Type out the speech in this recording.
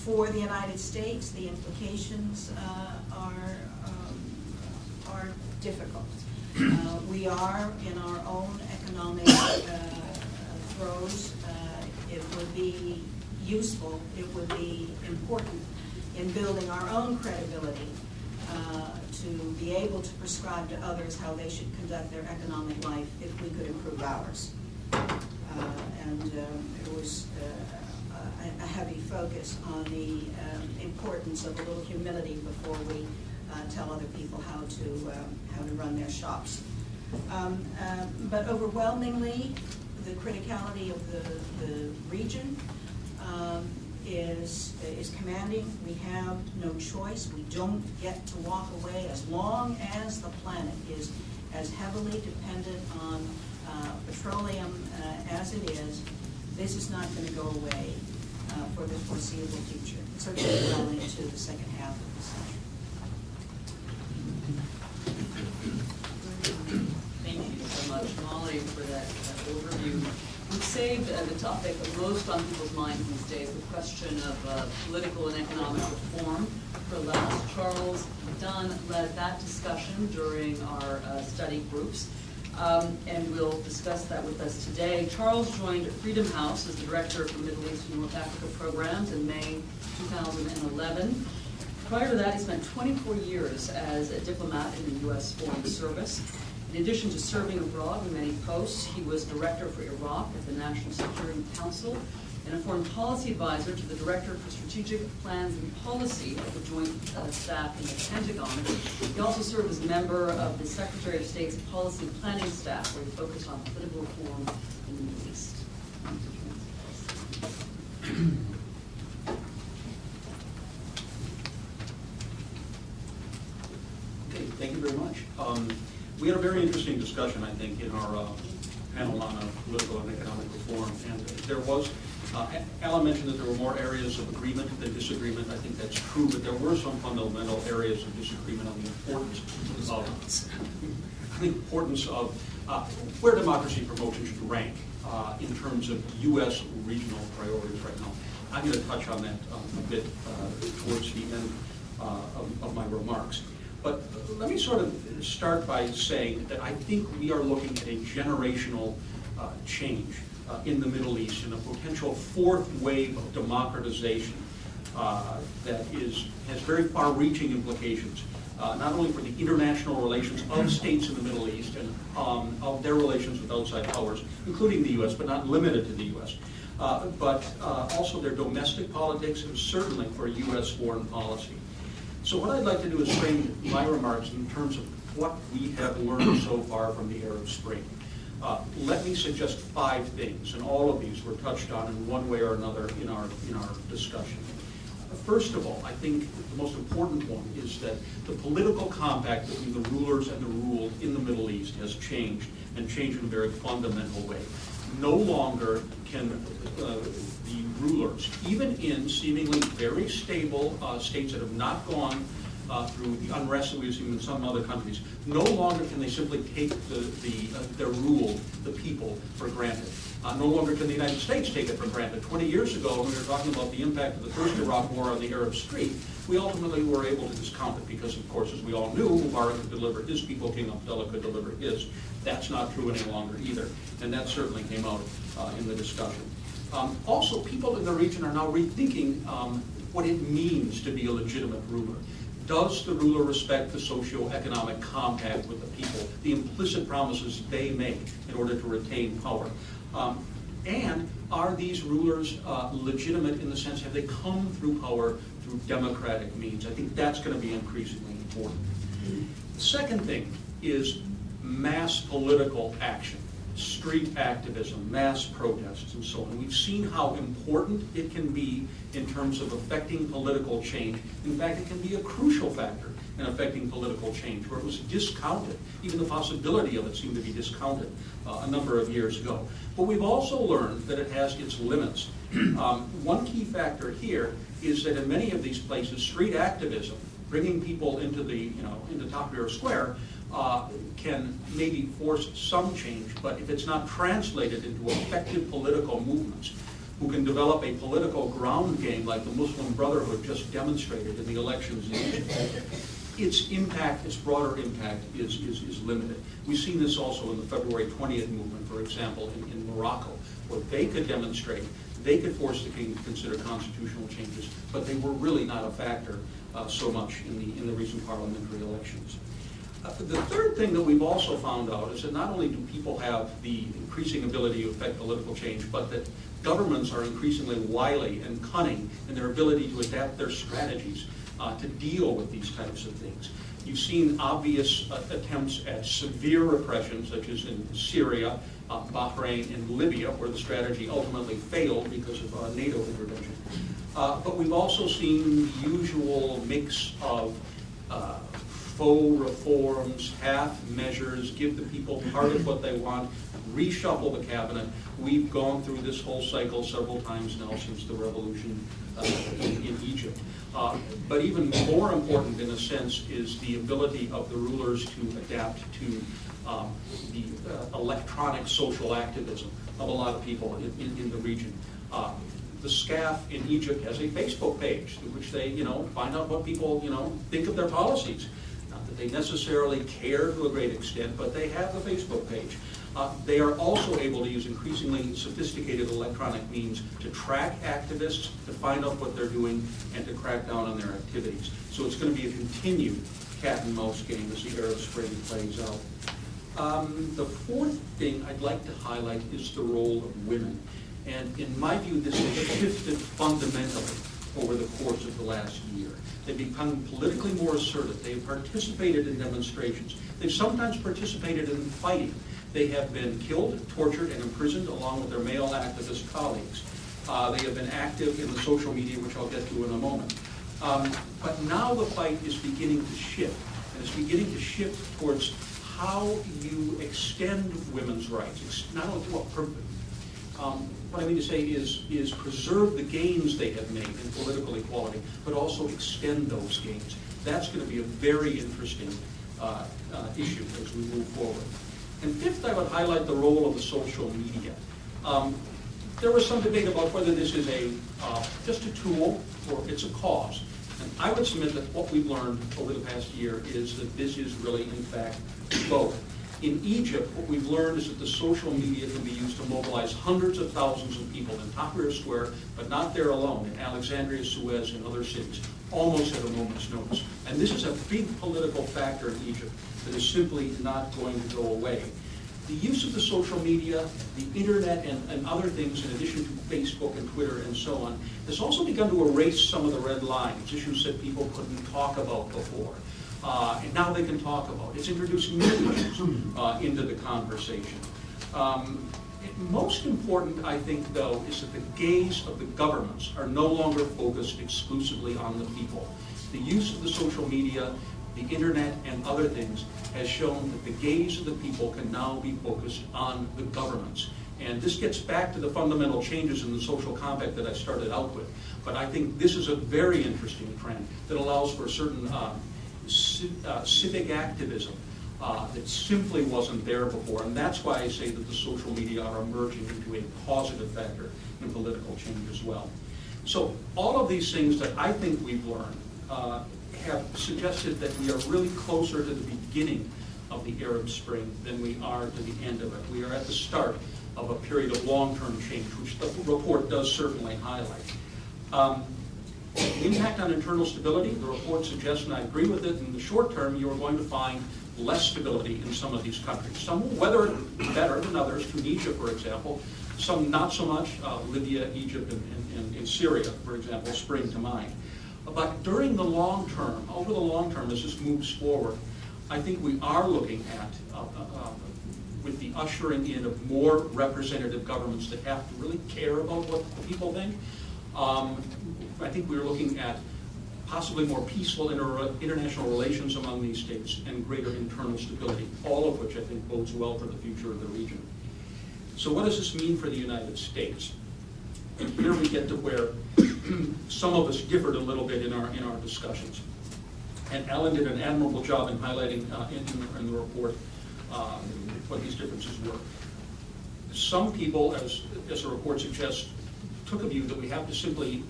For the United States, the implications are difficult. We are in our own economic throes. It would be useful, it would be important in building our own credibility to be able to prescribe to others how they should conduct their economic life if we could improve ours. There was a heavy focus on the importance of a little humility before we tell other people how to run their shops. But overwhelmingly, the criticality of the region is commanding. We have no choice. We don't get to walk away as long as the planet is as heavily dependent on petroleum as it is. This is not going to go away for the foreseeable future, certainly well into the second half of the century. Thank you so much, Molly, for that overview. We've saved the topic most on people's minds these days, the question of political and economic reform, for last. Charles Dunn led that discussion during our study groups, and we'll discuss that with us today. Charles joined Freedom House as the director for Middle East and North Africa programs in May 2011. Prior to that, he spent 24 years as a diplomat in the U.S. Foreign Service. In addition to serving abroad in many posts, he was director for Iraq at the National Security Council and a foreign policy advisor to the director for strategic plans and policy of the Joint Staff in the Pentagon. He also served as a member of the Secretary of State's policy planning staff, where he focused on political reform in the Middle East. Okay, thank you very much. We had a very interesting discussion, I think, in our panel on political and economic reform. And there was, Alan mentioned that there were more areas of agreement than disagreement. I think that's true, but there were some fundamental areas of disagreement on the importance of where democracy promotion should rank in terms of U.S. regional priorities right now. I'm going to touch on that a bit towards the end of my remarks. But let me sort of start by saying that I think we are looking at a generational change in the Middle East and a potential fourth wave of democratization that has very far-reaching implications, not only for the international relations of states in the Middle East and of their relations with outside powers, including the U.S., but not limited to the U.S., but also their domestic politics and certainly for U.S. foreign policy. So what I'd like to do is frame my remarks in terms of what we have learned so far from the Arab Spring. Let me suggest 5 things, and all of these were touched on in one way or another in our discussion. First of all, I think the most important one is that the political compact between the rulers and the ruled in the Middle East has changed, and changed in a very fundamental way. No longer can the rulers, even in seemingly very stable states that have not gone through the unrest that we've seen in some other countries, no longer can they simply take their rule, the people, for granted. No longer can the United States take it for granted. 20 years ago, when we were talking about the impact of the first Iraq War on the Arab Street, we ultimately were able to discount it because, of course, as we all knew, Mubarak could deliver his people, King Abdullah could deliver his. That's not true any longer either, and that certainly came out in the discussion. Also, people in the region are now rethinking what it means to be a legitimate ruler. Does the ruler respect the socio-economic compact with the people, the implicit promises they make in order to retain power? And are these rulers legitimate in the sense, have they come through power through democratic means? I think that's going to be increasingly important. The second thing is mass political action, street activism, mass protests, and so on. We've seen how important it can be in terms of affecting political change. In fact, it can be a crucial factor in affecting political change, where it was discounted. Even the possibility of it seemed to be discounted a number of years ago. But we've also learned that it has its limits. One key factor here is that in many of these places, street activism, bringing people into Tahrir Square, can maybe force some change, but if it's not translated into effective political movements, who can develop a political ground game like the Muslim Brotherhood just demonstrated in the elections in Egypt, its impact, its broader impact is limited. We've seen this also in the February 20th movement, for example, in Morocco, where they could demonstrate, they could force the king to consider constitutional changes, but they were really not a factor so much in the recent parliamentary elections. The third thing that we've also found out is that not only do people have the increasing ability to affect political change, but that governments are increasingly wily and cunning in their ability to adapt their strategies to deal with these types of things. You've seen obvious attempts at severe repression, such as in Syria, Bahrain, and Libya, where the strategy ultimately failed because of NATO intervention. But we've also seen the usual mix of faux reforms, half measures, give the people part of what they want, reshuffle the cabinet. We've gone through this whole cycle several times now since the revolution in Egypt. But even more important in a sense is the ability of the rulers to adapt to the electronic social activism of a lot of people in the region. The SCAF in Egypt has a Facebook page through which they, find out what people, think of their policies. Not that they necessarily care to a great extent, but they have the Facebook page. They are also able to use increasingly sophisticated electronic means to track activists, to find out what they're doing, and to crack down on their activities. So it's going to be a continued cat and mouse game as the Arab Spring plays out. The fourth thing I'd like to highlight is the role of women. And in my view, this has shifted fundamentally over the course of the last year. They've become politically more assertive. They've participated in demonstrations. They've sometimes participated in fighting. They have been killed, tortured, and imprisoned along with their male activist colleagues. They have been active in the social media, which I'll get to in a moment. But now the fight is beginning to shift, and it's beginning to shift towards how you extend women's rights. Not only, what I mean to say is preserve the gains they have made in political equality, but also extend those gains. That's going to be a very interesting issue as we move forward. And fifth, I would highlight the role of the social media. There was some debate about whether this is just a tool or it's a cause. And I would submit that what we've learned over the past year is that this is really, in fact, both. In Egypt, what we've learned is that the social media can be used to mobilize hundreds of thousands of people in Tahrir Square, but not there alone, in Alexandria, Suez, and other cities, almost at a moment's notice. And this is a big political factor in Egypt that is simply not going to go away. The use of the social media, the internet, and other things, in addition to Facebook and Twitter and so on, has also begun to erase some of the red lines, issues that people couldn't talk about before. And now they can talk about. It's introduced new issues into the conversation. Most important, I think, though, is that the gaze of the governments are no longer focused exclusively on the people. The use of the social media, the internet, and other things has shown that the gaze of the people can now be focused on the governments. And this gets back to the fundamental changes in the social compact that I started out with. But I think this is a very interesting trend that allows for a certain civic activism that simply wasn't there before. And that's why I say that the social media are emerging into a positive factor in political change as well. So all of these things that I think we've learned have suggested that we are really closer to the beginning of the Arab Spring than we are to the end of it. We are at the start of a period of long-term change, which the report does certainly highlight. The impact on internal stability, the report suggests, and I agree with it, in the short term you are going to find less stability in some of these countries. Some will weather it better than others, Tunisia, for example. Some not so much, Libya, Egypt, and Syria, for example, spring to mind. But during the long term, over the long term, as this moves forward, I think we are looking at, with the ushering in of more representative governments that have to really care about what the people think. I think we're looking at possibly more peaceful international relations among these states and greater internal stability, all of which I think bodes well for the future of the region. So what does this mean for the United States? And here we get to where some of us differed a little bit in our discussions. And Alan did an admirable job in highlighting in the report what these differences were. Some people, as the report suggests, took a view that we have to simply